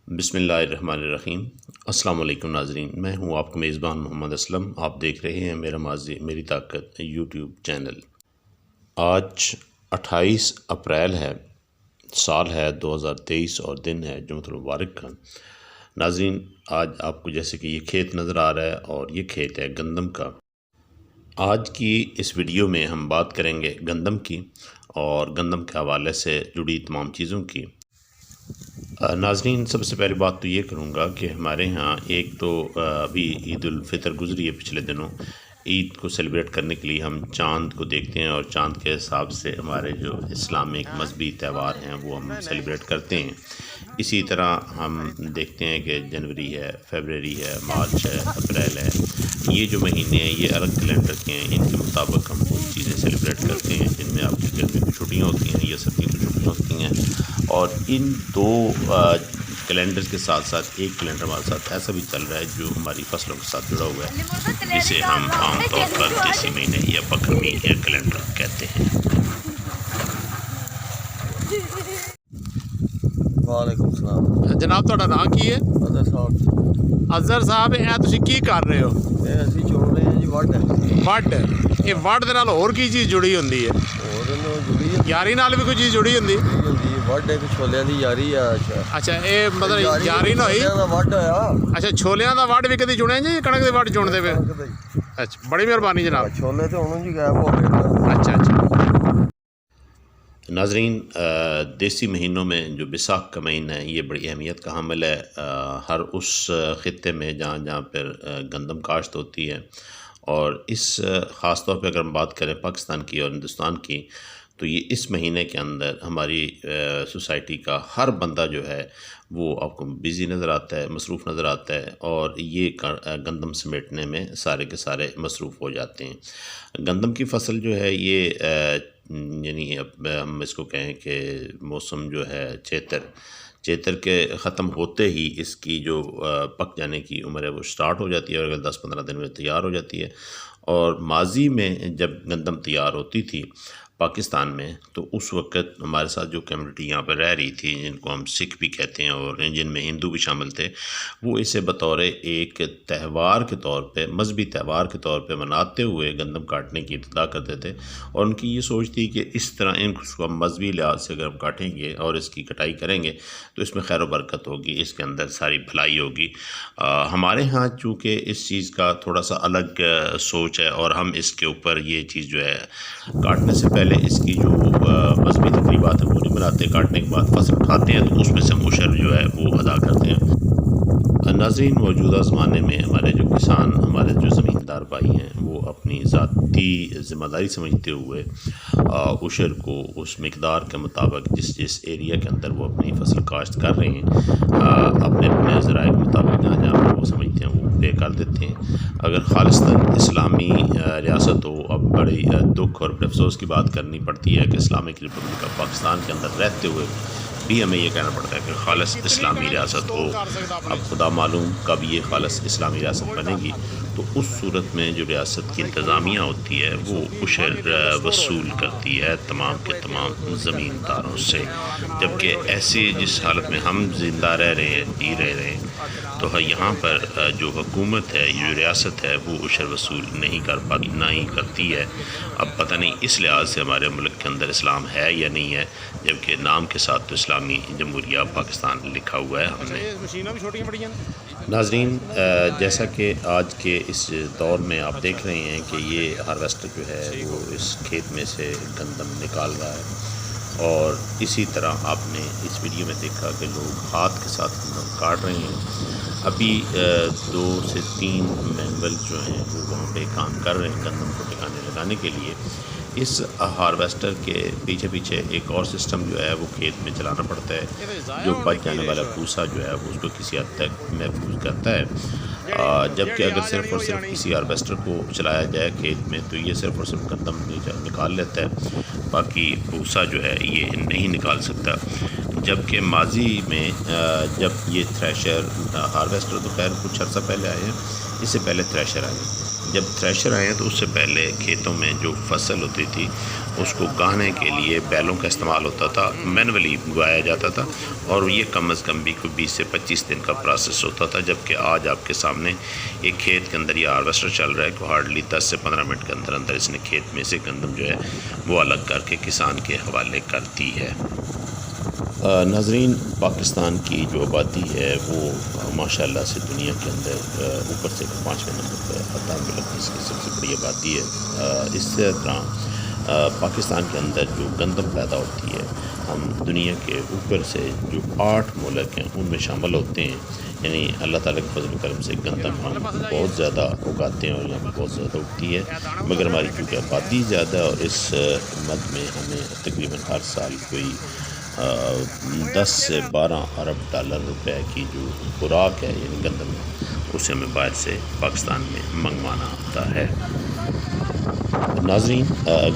بسم اللہ الرحمن الرحیم۔ السلام علیکم ناظرین، میں ہوں آپ کا میزبان محمد اسلم۔ آپ دیکھ رہے ہیں میرا ماضی میری طاقت یوٹیوب چینل۔ آج 28 اپریل ہے، سال ہے 2023 اور دن ہے جمعۃ المبارک کا۔ ناظرین، آج آپ کو جیسے کہ یہ کھیت نظر آ رہا ہے اور یہ کھیت ہے گندم کا۔ آج کی اس ویڈیو میں ہم بات کریں گے گندم کی اور گندم کے حوالے سے جڑی تمام چیزوں کی۔ ناظرین، سب سے پہلی بات تو یہ کروں گا کہ ہمارے ہاں ایک تو ابھی عید الفطر گزری ہے پچھلے دنوں۔ عید کو سیلیبریٹ کرنے کے لیے ہم چاند کو دیکھتے ہیں اور چاند کے حساب سے ہمارے جو اسلامک مذہبی تہوار ہیں وہ ہم سیلیبریٹ کرتے ہیں۔ اسی طرح ہم دیکھتے ہیں کہ جنوری ہے، فیبرری ہے، مارچ ہے، اپریل ہے، یہ جو مہینے ہیں یہ الگ کیلنڈر کے ہیں، ان کے مطابق ہم وہ چیزیں سیلیبریٹ کرتے ہیں جن میں آپ کی گرمی کی چھٹیاں ہوتی ہیں یا سردیوں کی چھٹیاں ہوتی ہیں۔ اور ان دو کیلنڈر کے ساتھ ساتھ ایک کیلنڈر ہمارے ساتھ ایسا بھی چل رہا ہے جو ہماری فصلوں کے ساتھ جڑا ہوا ہے، جسے ہم عام طور پر دیسی مہینے یا بکرمی کیلنڈر کہتے ہیں۔ وعلیکم السلام جناب، تہاڈا نام کی ہے؟ اظہر صاحب۔ اظہر صاحب، یہ تسی کی کر رہے ہو؟ یہ اسی چھوڑ رہے ہیں جی وڈ وڈ۔ یہ وڈ دے نال ہور کی چیز جڑی ہوندی ہے؟ اور جڑی یاری نال بھی کوئی چیز جڑی ہوندی؟ ہوندی وڈ ایک چھولیاں دی یاری آ۔ اچھا، یہ مطلب یاری نہ ہوئی؟ وڈ ہویا۔ اچھا، چھولیاں دا وڈ بھی کدی چنیا جی؟ کنک دے وڈ چنتے پے؟ اچھا، بڑی مہربانی جناب۔ چھولے تو ہن جی غائب ہو گئے۔ اچھا اچھا۔ ناظرین، دیسی مہینوں میں جو بیساکھ کا مہینہ ہے یہ بڑی اہمیت کا حامل ہے۔ ہر اس خطے میں جہاں جہاں پر گندم کاشت ہوتی ہے، اور اس خاص طور پہ اگر ہم بات کریں پاکستان کی اور ہندوستان کی، تو یہ اس مہینے کے اندر ہماری سوسائٹی کا ہر بندہ جو ہے وہ آپ کو بیزی نظر آتا ہے، مصروف نظر آتا ہے، اور یہ گندم سمیٹنے میں سارے کے سارے مصروف ہو جاتے ہیں۔ گندم کی فصل جو ہے یہ یعنی اب ہم اس کو کہیں کہ موسم جو ہے چیتر کے ختم ہوتے ہی اس کی جو پک جانے کی عمر ہے وہ سٹارٹ ہو جاتی ہے، اور اگر 10-15 دن میں تیار ہو جاتی ہے۔ اور ماضی میں جب گندم تیار ہوتی تھی پاکستان میں، تو اس وقت ہمارے ساتھ جو کمیونٹی یہاں پہ رہ رہی تھی، جن کو ہم سکھ بھی کہتے ہیں اور جن میں ہندو بھی شامل تھے، وہ اسے بطور ایک تہوار کے طور پہ، مذہبی تہوار کے طور پہ مناتے ہوئے گندم کاٹنے کی ابتدا کرتے تھے۔ اور ان کی یہ سوچ تھی کہ اس طرح ان کو ہم مذہبی لحاظ سے اگر ہم کاٹیں گے اور اس کی کٹائی کریں گے تو اس میں خیر و برکت ہوگی، اس کے اندر ساری بھلائی ہوگی۔ ہمارے ہاں چونکہ اس چیز کا تھوڑا سا الگ سوچ ہے، اور ہم اس کے اوپر یہ چیز جو ہے کاٹنے سے پہلے اس کی جو مذہبی تقریبات ہیں وہ نہیں مناتے، کاٹنے کے بعد فصل اٹھاتے ہیں تو اس میں سے عشر جو ہے وہ ادا کرتے ہیں۔ ناظرین، موجودہ زمانے میں ہمارے جو کسان، ہمارے جو زمیندار بھائی ہیں، وہ اپنی ذاتی ذمہ داری سمجھتے ہوئے عشر کو اس مقدار کے مطابق جس ایریا کے اندر وہ اپنی فصل کاشت کر رہے ہیں، اپنے ذرائع کے مطابق جہاں جہاں پر وہ سمجھتے ہیں وہ پے کر دیتے ہیں۔ اگر خالصتاً اسلامی ریاست ہو، اب بڑی دکھ اور بڑے افسوس کی بات کرنی پڑتی ہے کہ اسلامک ریپبلک آف پاکستان کے اندر رہتے ہوئے بھی ہمیں یہ کہنا پڑتا ہے کہ خالص اسلامی ریاست ہو۔ اب خدا معلوم کب یہ خالص اسلامی ریاست بنے گی، تو اس صورت میں جو ریاست کی انتظامیہ ہوتی ہے وہ عشر وصول کرتی ہے تمام کے تمام زمینداروں سے، جبکہ ایسی جس حالت میں ہم زندہ رہ رہے ہیں، جی رہے ہیں، تو یہاں پر جو حکومت ہے، جو ریاست ہے، وہ عشر وصول نہیں کر پاتی، نہ ہی کرتی ہے۔ اب پتہ نہیں اس لحاظ سے ہمارے ملک کے اندر اسلام ہے یا نہیں ہے، جبکہ نام کے ساتھ تو اسلامی جمہوریہ پاکستان لکھا ہوا ہے ہم نے۔ ناظرین، جیسا کہ آج کے اس دور میں آپ دیکھ رہے ہیں کہ یہ ہارویسٹر جو ہے وہ اس کھیت میں سے گندم نکال رہا ہے، اور اسی طرح آپ نے اس ویڈیو میں دیکھا کہ لوگ ہاتھ کے ساتھ گندم کاٹ رہے ہیں۔ ابھی 2 سے 3 مینول جو ہیں وہ وہاں پہ کام کر رہے ہیں گندم کو ٹھکانے لگانے کے لیے۔ اس ہارویسٹر کے پیچھے پیچھے ایک اور سسٹم جو ہے وہ کھیت میں چلانا پڑتا ہے، جو بچ جانے والا بھوسا جو ہے وہ اس کو کسی حد تک محفوظ کرتا ہے۔ جبکہ اگر صرف اور صرف کسی ہارویسٹر کو چلایا جائے کھیت میں تو یہ صرف اور صرف گندم نکال لیتا ہے، باقی بھوسا جو ہے یہ نہیں نکال سکتا۔ جبکہ ماضی میں جب یہ تھریشر، ہارویسٹر تو خیر کچھ عرصہ پہلے آئے ہیں، اس سے پہلے تھریشر آئے، جب تھریشر آئے ہیں تو اس سے پہلے کھیتوں میں جو فصل ہوتی تھی اس کو گاہنے کے لیے بیلوں کا استعمال ہوتا تھا، مینولی گایا جاتا تھا، اور یہ کم از کم بھی کوئی 20 سے 25 دن کا پروسیس ہوتا تھا، جبکہ آج آپ کے سامنے ایک کھیت کے اندر یہ ہارویسٹر چل رہا ہے کہ ہارڈلی 10 سے 15 منٹ کے اندر اندر اس نے کھیت میں سے گندم جو ہے وہ الگ کر کے کسان کے حوالے کر دی ہے۔ ناظرین، پاکستان کی جو آبادی ہے وہ ماشاءاللہ سے دنیا کے اندر اوپر سے 5ویں نمبر پر آتا ہے، اس کی سب سے بڑی آبادی ہے۔ اس طرح پاکستان کے اندر جو گندم پیدا ہوتی ہے، ہم دنیا کے اوپر سے جو 8 ملک ہیں ان میں شامل ہوتے ہیں، یعنی اللہ تعالیٰ کے فضل و کرم سے گندم ہم بہت زیادہ اگاتے ہیں اور یہاں پہ بہت زیادہ اگتی ہے، مگر ہماری چونکہ آبادی زیادہ ہے اور اس مد میں ہمیں تقریباً ہر سال کوئی 10 سے 12 ارب ڈالر روپے کی جو خوراک ہے یعنی گندم، اسے ہمیں باہر سے پاکستان میں منگوانا ہوتا ہے۔ ناظرین،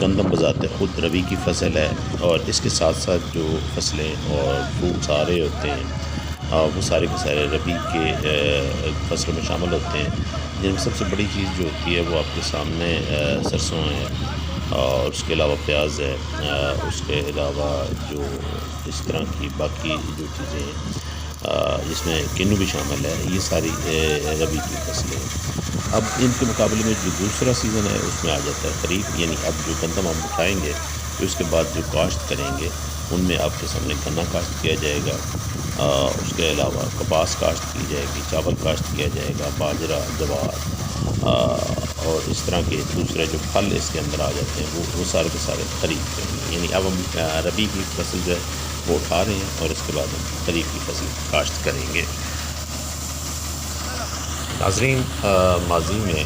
گندم بذات خود ربی کی فصل ہے، اور اس کے ساتھ ساتھ جو فصلیں اور فروٹس آ رہے ہوتے ہیں وہ سارے کے سارے ربی کے فصلوں میں شامل ہوتے ہیں، جن میں سب سے بڑی چیز جو ہوتی ہے وہ آپ کے سامنے سرسوں ہے، اور اس کے علاوہ پیاز ہے، اس کے علاوہ جو اس طرح کی باقی جو چیزیں ہیں جس میں کینو بھی شامل ہے، یہ ساری ربی کی فصلیں ہیں۔ اب ان کے مقابلے میں جو دوسرا سیزن ہے اس میں آ جاتا ہے خریف، یعنی اب جو گندم ہم اٹھائیں گے تو اس کے بعد جو کاشت کریں گے ان میں آپ کے سامنے گنا کاشت کیا جائے گا، اس کے علاوہ کپاس کاشت کی جائے گی، چاول کاشت کیا جائے گا، باجرہ، جوار، اور اس طرح کے دوسرے جو پھل اس کے اندر آ جاتے ہیں وہ سارے کے سارے خریف کے ہیں۔ یعنی اب ہم ربی کی فصل جو ہے وہ اٹھا رہے ہیں اور اس کے بعد ہم خریف کی فصل کاشت کریں گے۔ ناظرین، ماضی میں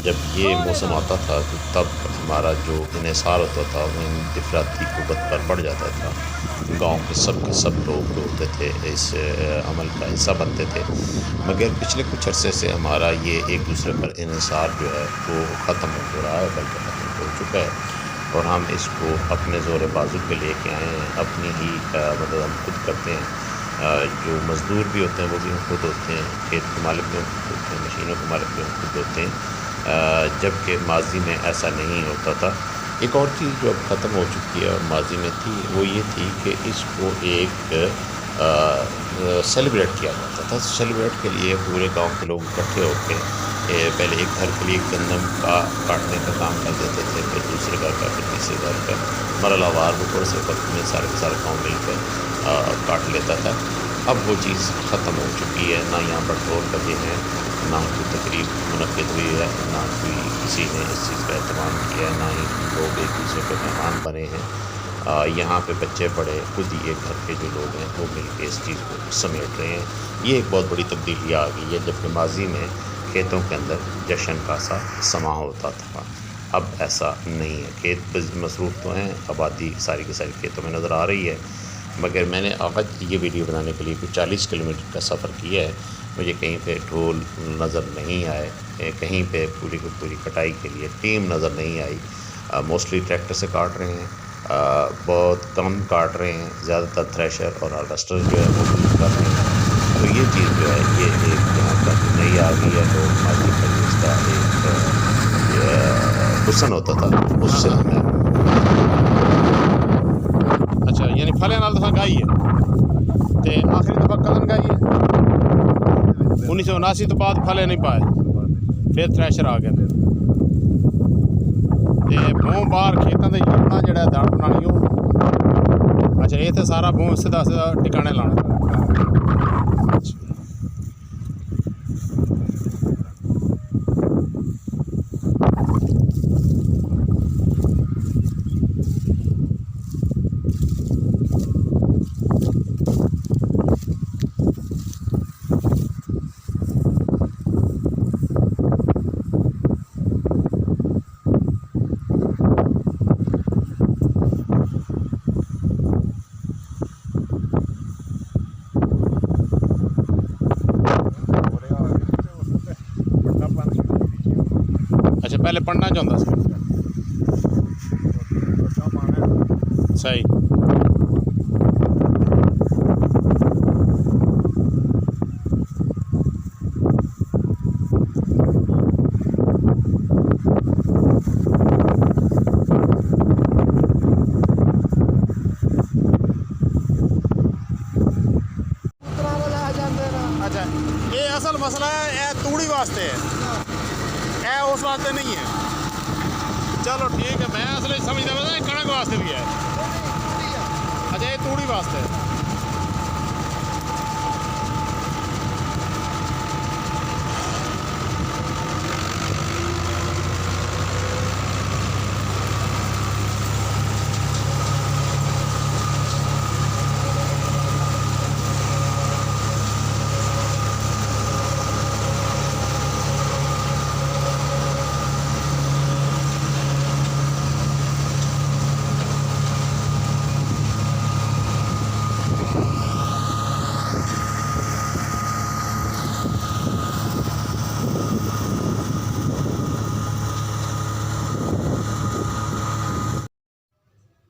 جب یہ موسم آتا تھا تو تب ہمارا جو انحصار ہوتا تھا وہ افراطی قوت پر بڑھ جاتا تھا، گاؤں کے سب لوگ جو ہوتے تھے اس عمل کا حصہ بنتے تھے، مگر پچھلے کچھ عرصے سے ہمارا یہ ایک دوسرے پر انحصار جو ہے وہ ختم ہو رہا ہے، بلکہ ختم ہو چکا ہے، اور ہم اس کو اپنے زور بازو پہ لے کے آئے ہیں، اپنی ہی مدد ہم خود کرتے ہیں، جو مزدور بھی ہوتے ہیں وہ بھی ہم خود ہوتے ہیں، کھیت کے مالک بھی ہم خود ہوتے ہیں، مشینوں کے مالک بھی ہم خود ہوتے ہیں، جبکہ ماضی میں ایسا نہیں ہوتا تھا۔ ایک اور چیز جو اب ختم ہو چکی ہے اور ماضی میں تھی وہ یہ تھی کہ اس کو ایک سیلیبریٹ کیا جاتا تھا۔ سیلیبریٹ کے لیے پورے گاؤں کے لوگ اکٹھے ہو کے پہلے ایک گھر کے لیے گندم کا کاٹنے کا کام کر دیتے تھے، پھر دوسرے گھر کا، پھر تیسرے گھر کا، مرحلہ وار وہ تھوڑے سے وقت میں سارے کے سارے گاؤں مل کر کاٹ لیتا تھا۔ اب وہ چیز ختم ہو چکی ہے، نہ یہاں پر ڈھول بجے ہیں، نہ کوئی تقریب منعقد ہوئی ہے، نہ کوئی کسی نے اس چیز کا اہتمام کیا ہے، نہ ہی لوگ ایک دوسرے کے مہمان بنے ہیں۔ یہاں پہ بچے بڑے خود ہی ایک گھر کے جو لوگ ہیں وہ مل کے اس چیز کو سمیٹ رہے ہیں۔ یہ ایک بہت بڑی تبدیلی آ گئی ہے، جبکہ ماضی میں کھیتوں کے اندر جشن کا سا سما ہوتا تھا، اب ایسا نہیں ہے۔ کھیت مصروف تو ہیں، آبادی ساری کی ساری کھیتوں میں نظر آ رہی ہے، مگر میں نے آج یہ ویڈیو بنانے کے لیے کوئی 40 کلومیٹر کا سفر کیا ہے، مجھے کہیں پہ ڈھول نظر نہیں آئے، کہیں پہ پوری کی پوری کٹائی کے لیے ٹیم نظر نہیں آئی۔ موسٹلی ٹریکٹر سے کاٹ رہے ہیں، بہت کم کاٹ رہے ہیں، زیادہ تر تھریشر اور ہارویسٹر جو ہے وہ یوز کر رہے ہیں۔ تو یہ چیز جو ہے یہ ایک جہاں پر نئی آ گئی ہے، لوگ ماضی پر اس کا ایک حسن ہوتا تھا اس سے ہمیں اچھا، یعنی پھلے نال تو گائی ہے تے آخری دفعہ کدن گائی ہے 1979 تو بعد پھلے نہیں پائے، پھر تھریشر آ گئے تے بوں باہر کھیتاں دے جڑنا جڑا دڑ بنانی او اچھا یہ تے سارا بوں سیدھا سیدھا ٹکانے لانا۔ اچھا پہلے پڑھنا چاہتا سی، صحیح۔ اچھا یہ اصل مسئلہ ہے یہ توڑی واسطے ہے یہ اس واسطے نہیں ہے چلو ٹھیک ہے میں اصل سمجھتا ہوں کڑک واسطے بھی ہے اچھا یہ توڑی واسطے ہے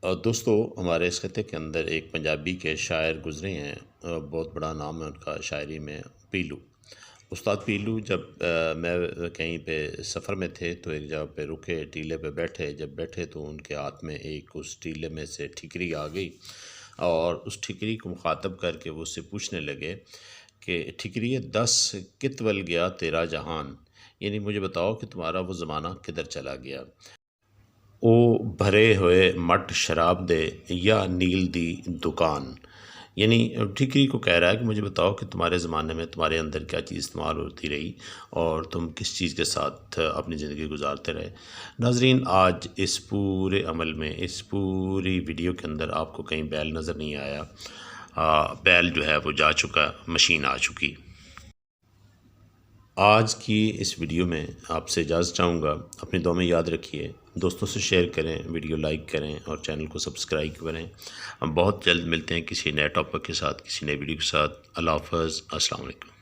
دوستو ہمارے اس خطے کے اندر ایک پنجابی کے شاعر گزرے ہیں بہت بڑا نام ہے ان کا شاعری میں پیلو استاد پیلو جب میں کہیں پہ سفر میں تھے تو ایک جگہ پہ رکے ٹیلے پہ بیٹھے جب بیٹھے تو ان کے ہاتھ میں ایک اس ٹیلے میں سے ٹھکری آ گئی اور اس ٹھکری کو مخاطب کر کے وہ اس سے پوچھنے لگے کہ ٹھکری 10 کت ول گیا تیرا جہان یعنی مجھے بتاؤ کہ تمہارا وہ زمانہ کدھر چلا گیا او بھرے ہوئے مٹ شراب دے یا نیل دی دکان یعنی ٹھکری کو کہہ رہا ہے کہ مجھے بتاؤ کہ تمہارے زمانے میں تمہارے اندر کیا چیز استعمال ہوتی رہی اور تم کس چیز کے ساتھ اپنی زندگی گزارتے رہے ناظرین آج اس پورے عمل میں اس پوری ویڈیو کے اندر آپ کو کہیں بیل نظر نہیں آیا بیل جو ہے وہ جا چکا مشین آ چکی آج کی اس ویڈیو میں آپ سے اجازت چاہوں گا اپنی دعا میں یاد رکھیے دوستوں سے شیئر کریں ویڈیو لائک کریں اور چینل کو سبسکرائب کریں ہم بہت جلد ملتے ہیں کسی نئے ٹاپک کے ساتھ کسی نئے ویڈیو کے ساتھ اللہ حافظ السلام علیکم